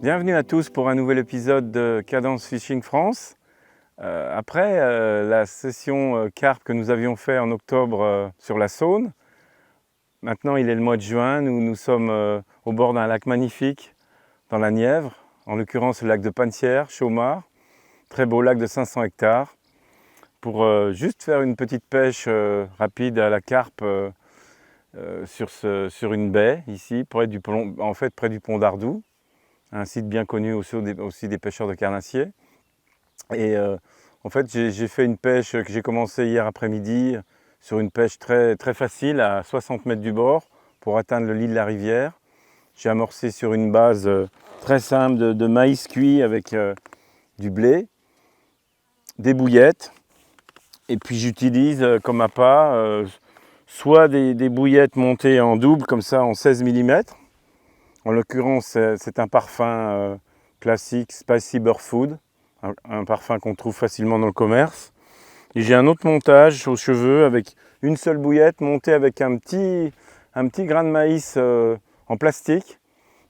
Bienvenue à tous pour un nouvel épisode de Cadence Fishing France. Après la session carpe que nous avions fait en octobre sur la Saône, maintenant il est le mois de juin, nous sommes au bord d'un lac magnifique dans la Nièvre, en l'occurrence le lac de Panetière, Chaumard, très beau lac de 500 hectares, pour juste faire une petite pêche rapide à la carpe sur une baie ici, près du pont d'Ardoux. Un site bien connu aussi des pêcheurs de carnassiers. Et en fait, j'ai fait une pêche que j'ai commencé hier après-midi sur une pêche très, très facile à 60 mètres du bord pour atteindre le lit de la rivière. J'ai amorcé sur une base très simple de maïs cuit avec du blé, des bouillettes. Et puis j'utilise comme appât soit des bouillettes montées en double, comme ça en 16 mm. En l'occurrence, c'est un parfum classique, Spicy Bear Food, un parfum qu'on trouve facilement dans le commerce. Et j'ai un autre montage aux cheveux avec une seule bouillette montée avec un petit grain de maïs en plastique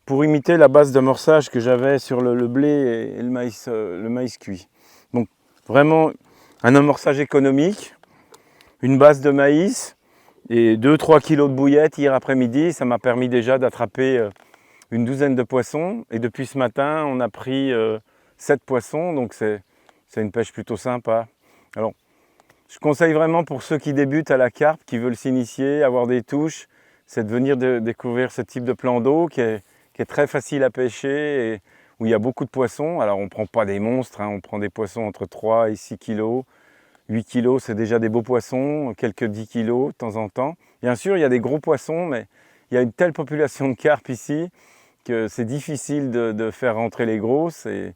pour imiter la base d'amorçage que j'avais sur le blé et le maïs cuit. Donc vraiment un amorçage économique, une base de maïs et 2-3 kg de bouillettes hier après-midi. Ça m'a permis déjà d'attraper une douzaine de poissons, et depuis ce matin on a pris 7 poissons, donc c'est une pêche plutôt sympa. Alors je conseille vraiment pour ceux qui débutent à la carpe, qui veulent s'initier, avoir des touches, c'est de venir découvrir ce type de plan d'eau qui est très facile à pêcher et où il y a beaucoup de poissons. Alors on ne prend pas des monstres, on prend des poissons entre 3 et 6 kg. 8 kg c'est déjà des beaux poissons, quelques 10 kg de temps en temps. Bien sûr il y a des gros poissons, mais il y a une telle population de carpes ici que c'est difficile de faire rentrer les grosses, et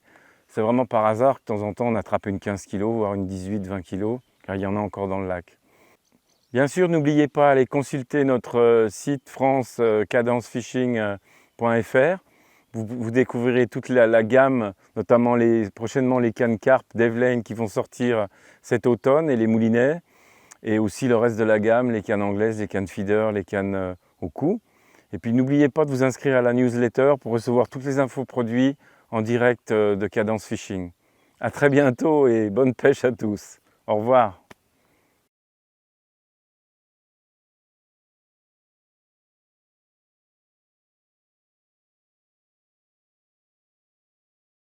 c'est vraiment par hasard que de temps en temps on attrape une 15 kg, voire une 18-20 kg, car il y en a encore dans le lac. Bien sûr, n'oubliez pas d'aller consulter notre site francecadencefishing.fr. Vous découvrirez toute la gamme, notamment prochainement les cannes carpe d'Evelyn qui vont sortir cet automne, et les moulinets, et aussi le reste de la gamme, les cannes anglaises, les cannes feeder, les cannes au cou. Et puis n'oubliez pas de vous inscrire à la newsletter pour recevoir toutes les infos produits en direct de Cadence Fishing. À très bientôt et bonne pêche à tous. Au revoir.